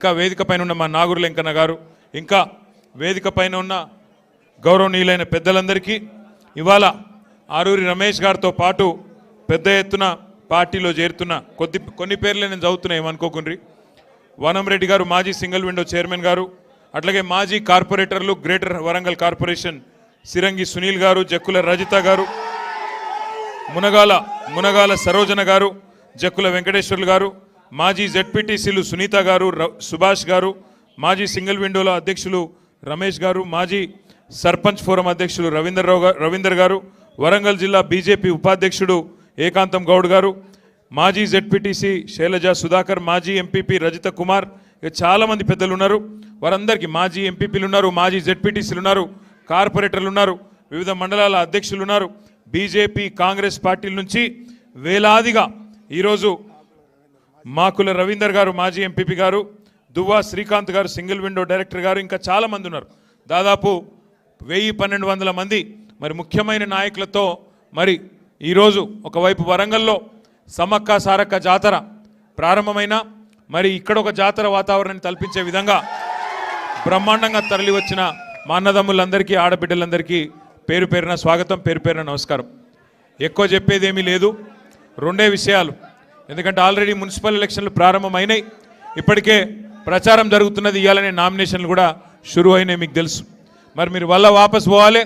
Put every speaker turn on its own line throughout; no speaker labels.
ఇంకా వేదిక పైన ఉన్న మా నాగూరు వెంకన్న గారు, ఇంకా వేదిక పైన ఉన్న గౌరవనీయులైన పెద్దలందరికీ, ఇవాళ ఆరూరి రమేష్ గారితో పాటు పెద్ద ఎత్తున పార్టీలో చేరుతున్న కొన్ని పేర్లే నేను చదువుతున్నాయి ఏమనుకోకుండ్రి. వనంరెడ్డి గారు, మాజీ సింగిల్ విండో చైర్మన్ గారు, అట్లాగే మాజీ కార్పొరేటర్లు గ్రేటర్ వరంగల్ కార్పొరేషన్ సిరంగి సునీల్ గారు, జక్కుల రజిత గారు, మునగాల సరోజన గారు, జక్కుల వెంకటేశ్వర్లు గారు, మాజీ జెడ్పీటీసీలు సునీత గారు, సుభాష్ గారు, మాజీ సింగిల్ విండోల అధ్యక్షులు రమేష్ గారు, మాజీ సర్పంచ్ ఫోరం అధ్యక్షులు రవీందర్ గారు, వరంగల్ జిల్లా బీజేపీ ఉపాధ్యక్షుడు ఏకాంతం గౌడ్ గారు, మాజీ జెడ్పీటీసీ శైలజ సుధాకర్, మాజీ ఎంపీపీ రజిత కుమార్, ఇక చాలామంది పెద్దలు ఉన్నారు. వారందరికీ మాజీ ఎంపీపీలు ఉన్నారు, మాజీ జెడ్పీటీసీలు ఉన్నారు, కార్పొరేటర్లు ఉన్నారు, వివిధ మండలాల అధ్యక్షులు ఉన్నారు. బీజేపీ కాంగ్రెస్ పార్టీల నుంచి వేలాదిగా ఈరోజు మాకుల రవీందర్ గారు మాజీ ఎంపీపీ గారు, దువ్వా శ్రీకాంత్ గారు సింగిల్ విండో డైరెక్టర్ గారు, ఇంకా చాలామంది ఉన్నారు. దాదాపు 1000-1200 మంది మరి ముఖ్యమైన నాయకులతో మరి ఈరోజు ఒకవైపు వరంగల్లో సమ్మక్క సారక్క జాతర ప్రారంభమైన మరి ఇక్కడ ఒక జాతర వాతావరణాన్ని కల్పించే విధంగా బ్రహ్మాండంగా తరలి వచ్చిన మా అన్నదమ్ములందరికీ, ఆడబిడ్డలందరికీ పేరు పేరున స్వాగతం, పేరు పేరున నమస్కారం. ఎక్కువ చెప్పేదేమీ లేదు, రెండే విషయాలు. ఎందుకంటే ఆల్రెడీ మున్సిపల్ ఎలక్షన్లు ప్రారంభమైనాయి, ఇప్పటికే ప్రచారం జరుగుతున్నది, ఇవాళనే నామినేషన్లు కూడా షురు అయినాయి, మీకు తెలుసు. మరి మీరు వల్ల వాపస్ పోవాలి,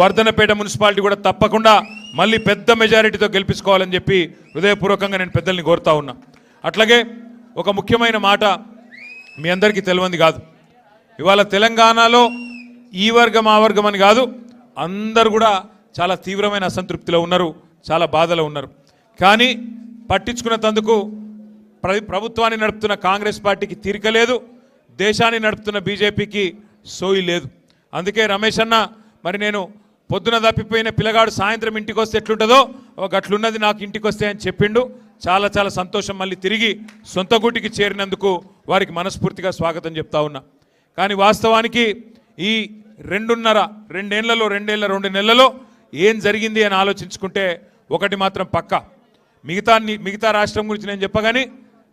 వర్ధనపేట మున్సిపాలిటీ కూడా తప్పకుండా మళ్ళీ పెద్ద మెజారిటీతో గెలిపించుకోవాలని చెప్పి హృదయపూర్వకంగా నేను పెద్దల్ని కోరుతా ఉన్నా. అట్లాగే ఒక ముఖ్యమైన మాట మీ అందరికీ తెలియంది కాదు, ఇవాళ తెలంగాణలో ఈ వర్గం ఆ వర్గం అని కాదు, అందరు కూడా చాలా తీవ్రమైన అసంతృప్తిలో ఉన్నారు, చాలా బాధలో ఉన్నారు. కానీ పట్టించుకున్నందుకు ప్రభుత్వాన్ని నడుపుతున్న కాంగ్రెస్ పార్టీకి తీరిక లేదు, దేశాన్ని నడుపుతున్న బీజేపీకి సోయి లేదు. అందుకే రమేష్ అన్న మరి నేను పొద్దున తప్పిపోయిన పిల్లగాడు సాయంత్రం ఇంటికి వస్తే ఎట్లుంటుందో ఒక గట్లున్నది నాకు ఇంటికి వస్తే అని చెప్పిండు. చాలా చాలా సంతోషం. మళ్ళీ తిరిగి సొంత గూటికి చేరినందుకు వారికి మనస్ఫూర్తిగా స్వాగతం చెప్తా ఉన్నా. కానీ వాస్తవానికి ఈ 2 నెలల్లో ఏం జరిగింది అని ఆలోచించుకుంటే ఒకటి మాత్రం పక్కా, మిగతా రాష్ట్రం గురించి నేను చెప్పగానే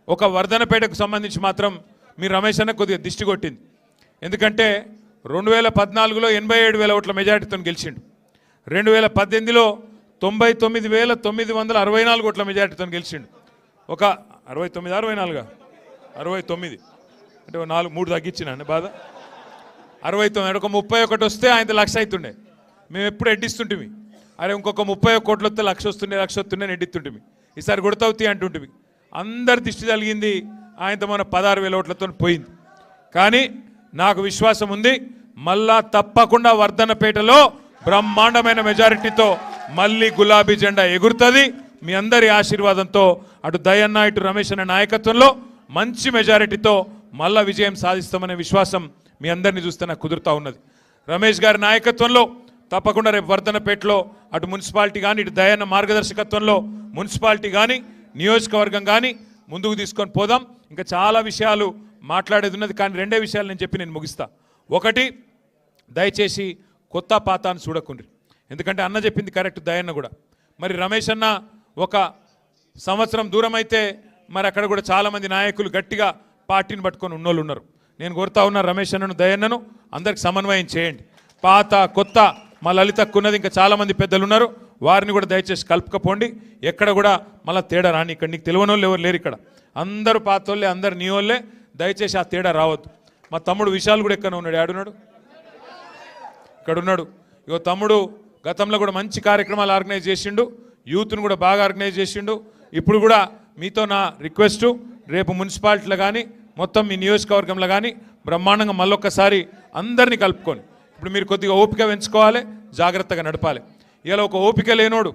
ఒక వర్ధనపేటకు సంబంధించి మాత్రం మీ రమేష్ అన్న కొద్దిగా దిష్టి కొట్టింది. ఎందుకంటే 2014లో 87,000 ఓట్ల మెజారిటీతో గెలిచిండు, 2018లో 99,964 ఓట్ల మెజారిటీతో గెలిచిండు. ఒక 69 అంటే 3 తగ్గించిన బాధ 69, ఒక 31 వస్తే ఆయన 1,00,000 అవుతుండే. మేము ఎప్పుడు ఎడ్డిస్తుంటిమి, అరే ఇంకొక 31 కోట్లు వస్తే 1,00,000 వస్తుండే ఎడ్డిస్తుంటిమి, ఈసారి కొడతావుతీ అంటుంటివి. అందరి దిష్టి కలిగింది, ఆయనతో మన 16,000 ఓట్లతో పోయింది. కానీ నాకు విశ్వాసం ఉంది, మళ్ళా తప్పకుండా వర్ధనపేటలో బ్రహ్మాండమైన మెజారిటీతో మళ్ళీ గులాబీ జెండా ఎగురుతుంది. మీ అందరి ఆశీర్వాదంతో అటు దయన్న ఇటు రమేష్ అనే నాయకత్వంలో మంచి మెజారిటీతో మళ్ళా విజయం సాధిస్తామనే విశ్వాసం మీ అందరినీ చూస్తే నాకు కుదురుతూ ఉన్నది. రమేష్ గారి నాయకత్వంలో తప్పకుండా రేపు వర్ధనపేటలో అటు మున్సిపాలిటీ కానీ ఇటు దయన్న మార్గదర్శకత్వంలో మున్సిపాలిటీ కానీ నియోజకవర్గం కానీ ముందుకు తీసుకొని పోదాం. ఇంకా చాలా విషయాలు మాట్లాడేది ఉన్నది, కానీ 2 విషయాలు నేను చెప్పి నేను ముగిస్తా. ఒకటి, దయచేసి కొత్త పాతాన్ని చూడకుండ్రి, ఎందుకంటే అన్న చెప్పింది కరెక్ట్, దయన్న కూడా. మరి రమేష్ అన్న ఒక సంవత్సరం దూరం అయితే మరి అక్కడ కూడా చాలామంది నాయకులు గట్టిగా పార్టీని పట్టుకొని ఉన్నోళ్ళు ఉన్నారు. నేను కోరుతా ఉన్నా రమేష్ అన్నను దయన్నను అందరికి సమన్వయం చేయండి. పాత కొత్త మా లలితక్కున్నది ఇంకా చాలామంది పెద్దలు ఉన్నారు, వారిని కూడా దయచేసి కలుపుకపోండి. ఎక్కడ కూడా మళ్ళీ తేడా రాని, ఇక్కడ నీకు తెలియని వాళ్ళు ఎవరు లేరు, ఇక్కడ అందరూ పాతోళ్ళే, అందరు నీ వాళ్ళే. దయచేసి ఆ తేడా రావద్దు. మా తమ్ముడు విశాల్ కూడా ఎక్కడ ఉన్నాడు, ఆడున్నాడు, ఇక్కడ ఉన్నాడు. ఇగో తమ్ముడు గతంలో కూడా మంచి కార్యక్రమాలు ఆర్గనైజ్ చేసిండు, యూత్ను కూడా బాగా ఆర్గనైజ్ చేసిండు. ఇప్పుడు కూడా మీతో నా రిక్వెస్టు, రేపు మున్సిపాలిటీలో కానీ మొత్తం మీ నియోజకవర్గంలో కానీ బ్రహ్మాండంగా మళ్ళొక్కసారి అందరినీ కలుపుకొని, ఇప్పుడు మీరు కొద్దిగా ఓపిక పెంచుకోవాలి, జాగ్రత్తగా నడపాలి. ఇలా ఒక ఓపిక లేనోడు,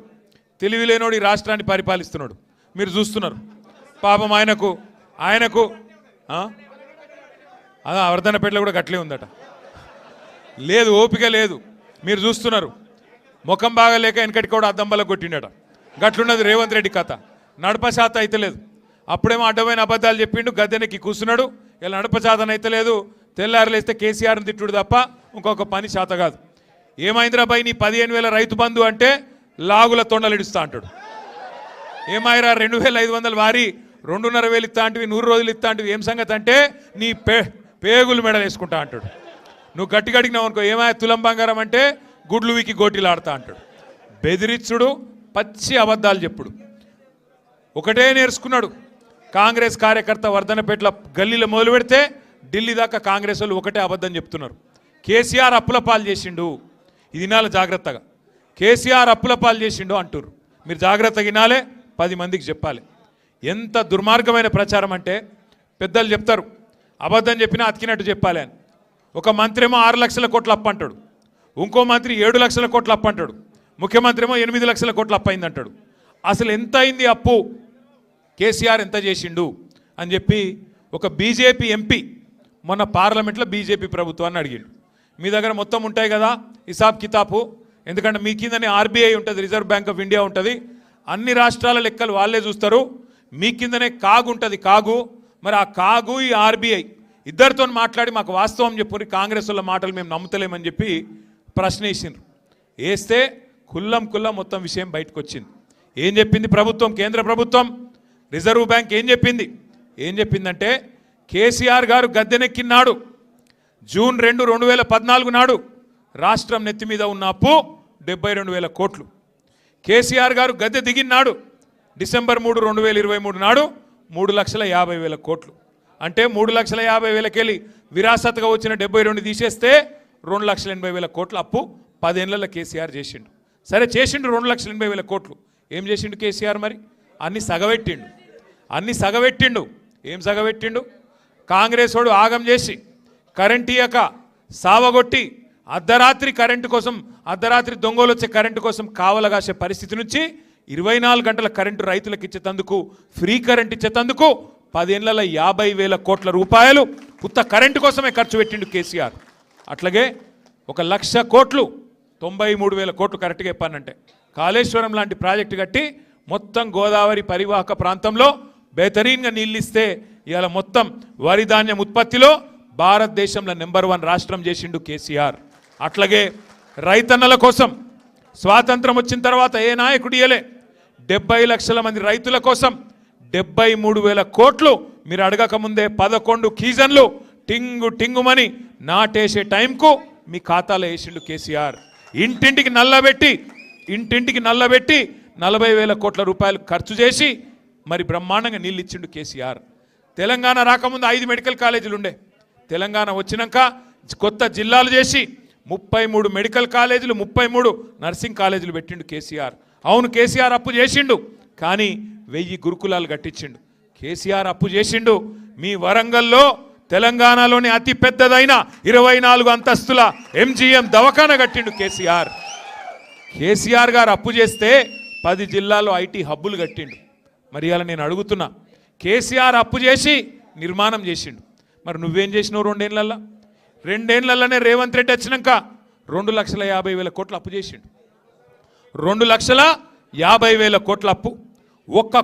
తెలివి లేనోడు ఈ రాష్ట్రాన్ని పరిపాలిస్తున్నాడు, మీరు చూస్తున్నారు. పాపం ఆయనకు వర్ధనపేటలో కూడా గట్లే ఉందట, లేదు ఓపిక లేదు, మీరు చూస్తున్నారు. ముఖం బాగా లేక వెనకటి కూడా అద్దంబల కొట్టిండట, గట్లున్నది రేవంత్ రెడ్డి కథ. నడపశాత అయితే లేదు, అప్పుడేమో అడ్డమైన అబద్ధాలు చెప్పిండు, గద్దెనకి కూర్చున్నాడు. ఇలా నడపశాతం అయితే లేదు, తెల్లారులేస్తే కేసీఆర్ని తిట్టుడు తప్ప ఇంకొక పని శాత కాదు. ఏమైందిరా భయ్ నీ 15,000 రైతు బంధు అంటే లాగుల తొండలు ఇడుస్తా అంటాడు. ఏమాయిరా 2,500 వారి 2,500 ఇస్తా అంటివి 100 రోజులు ఇస్తా అంటివి ఏం సంగతి అంటే నీ పేగులు మెడలు వేసుకుంటా అంటాడు. నువ్వు గట్టి గడిగినావు అనుకో ఏమైనా తులం బంగారం అంటే గుడ్లు వీకి గోటీలు ఆడతా అంటాడు. బెదిరిచ్చుడు, పచ్చి అబద్ధాలు చెప్పుడు. ఒకటే నేర్చుకున్నాడు. కాంగ్రెస్ కార్యకర్త వర్ధనపేటల గల్లీలో మొదలు పెడితే ఢిల్లీ దాకా కాంగ్రెస్ వాళ్ళు ఒకటే అబద్ధం చెప్తున్నారు. కేసీఆర్ అప్పుల పాలు చేసిండు, ఇది వినాలి జాగ్రత్తగా. కేసీఆర్ అప్పుల పాలు చేసిండు అంటారు. మీరు జాగ్రత్తగా వినాలే, 10 మందికి చెప్పాలి. ఎంత దుర్మార్గమైన ప్రచారం అంటే పెద్దలు చెప్తారు అబద్ధం చెప్పినా అతికినట్టు చెప్పాలి అని. ఒక మంత్రి ఏమో 6 లక్షల కోట్ల అప్పు అంటాడు, ఇంకో మంత్రి 7 లక్షల కోట్ల అప్పు అంటాడు, ముఖ్యమంత్రి ఏమో 8 లక్షల కోట్ల అప్పు అయింది అంటాడు. అసలు ఎంత అయింది అప్పు, కేసీఆర్ ఎంత చేసిండు అని చెప్పి ఒక బీజేపీ ఎంపీ మొన్న పార్లమెంట్లో బీజేపీ ప్రభుత్వాన్ని అడిగిండు. మీ దగ్గర మొత్తం ఉంటాయి కదా హిసాబ్ కితాబు, ఎందుకంటే మీ కిందనే ఆర్బీఐ ఉంటుంది, రిజర్వ్ బ్యాంక్ ఆఫ్ ఇండియా ఉంటుంది, అన్ని రాష్ట్రాల లెక్కలు వాళ్ళే చూస్తారు, మీ కిందనే కాగు ఉంటుంది కాగు. మరి ఆ కాగు ఈ ఆర్బీఐ ఇద్దరితో మాట్లాడి మాకు వాస్తవం చెప్పు, కాంగ్రెస్ వాళ్ళ మాటలు మేము నమ్ముతలేమని చెప్పి ప్రశ్న వేసిండ్రు. వేస్తే కుల్లం మొత్తం విషయం బయటకు వచ్చింది. ఏం చెప్పింది ప్రభుత్వం, కేంద్ర ప్రభుత్వం, రిజర్వ్ బ్యాంక్ ఏం చెప్పిందంటే కేసీఆర్ గారు గద్దెనెక్కినాడు జూన్ 2, 2014 నాడు రాష్ట్రం నెత్తి మీద ఉన్న అప్పు 72,000 కోట్లు. కేసీఆర్ గారు గద్దె దిగినాడు డిసెంబర్ 3, 2023 నాడు 3,50,000 కోట్లు. అంటే 3,50,000 వెళ్ళి విరాసత్గా వచ్చిన 72 తీసేస్తే 2,80,000 కోట్ల అప్పు 10 ఏళ్లలో కేసీఆర్ చేసిండు. సరే చేసిండు 2,80,000 కోట్లు. ఏం చేసిండు కేసీఆర్? మరి అన్ని సగబెట్టిండు. ఏం సగబెట్టిండు? కాంగ్రెస్ వాడు ఆగం చేసి కరెంట్ ఇయ్యక సావగొట్టి అర్ధరాత్రి కరెంటు కోసం, అర్ధరాత్రి దొంగలు వచ్చే కరెంటు కోసం కావలగాసే పరిస్థితి నుంచి 24 గంటల కరెంటు రైతులకు ఇచ్చేతందుకు, ఫ్రీ కరెంట్ ఇచ్చేతందుకు 10 ఏళ్లలో 50,000 కోట్ల రూపాయలు ఉత్త కరెంటు కోసమే ఖర్చు పెట్టిండు కేసీఆర్. అట్లాగే 1,00,000 కోట్లు, 93,000 కోట్లు కరెక్ట్గా చెప్పానంటే కాళేశ్వరం లాంటి ప్రాజెక్టు కట్టి మొత్తం గోదావరి పరివాహక ప్రాంతంలో బెహతరీన్గా నీళ్ళిస్తే ఇవాళ మొత్తం వరి ధాన్యం ఉత్పత్తిలో భారతదేశంలో నెంబర్ 1 రాష్ట్రం చేసిండు కేసీఆర్. అట్లాగే రైతన్నల కోసం స్వాతంత్రం వచ్చిన తర్వాత ఏ నాయకుడు ఇయ్యలే 70 లక్షల మంది రైతుల కోసం 73,000 కోట్లు మీరు అడగక ముందే 11 కీజన్లు టింగుమని నాటేసే టైంకు మీ ఖాతాలో వేసిండు కేసీఆర్. ఇంటింటికి నల్లబెట్టి 40,000 కోట్ల రూపాయలు ఖర్చు చేసి మరి బ్రహ్మాండంగా నీళ్ళు ఇచ్చిండు కేసీఆర్. తెలంగాణ రాకముందు 5 మెడికల్ కాలేజీలు ఉండే, తెలంగాణ వచ్చినాక కొత్త జిల్లాలు చేసి 33 మెడికల్ కాలేజీలు, 33 నర్సింగ్ కాలేజీలు పెట్టిండు కేసీఆర్. అవును కేసీఆర్ అప్పు చేసిండు, కానీ 1000 గురుకులాలు కట్టించిండు. కేసీఆర్ అప్పు చేసిండు. మీ వరంగల్లో తెలంగాణలోని అతి పెద్దదైన 24 అంతస్తుల ఎంజీఎం దవాఖాన కట్టిండు కేసీఆర్. కేసీఆర్ గారు అప్పు చేస్తే 10 జిల్లాల్లో ఐటీ హబ్బులు కట్టిండు. మరి అలా నేను అడుగుతున్నా, కేసీఆర్ అప్పు చేసి నిర్మాణం చేసిండు, మరి నువ్వేం చేసినావు 2 ఏళ్లలో? 2 ఏళ్లలోనే రేవంత్ రెడ్డి వచ్చినాక 2,50,000 కోట్ల అప్పు చేసిండు. 2,50,000 కోట్ల అప్పు ఒక్క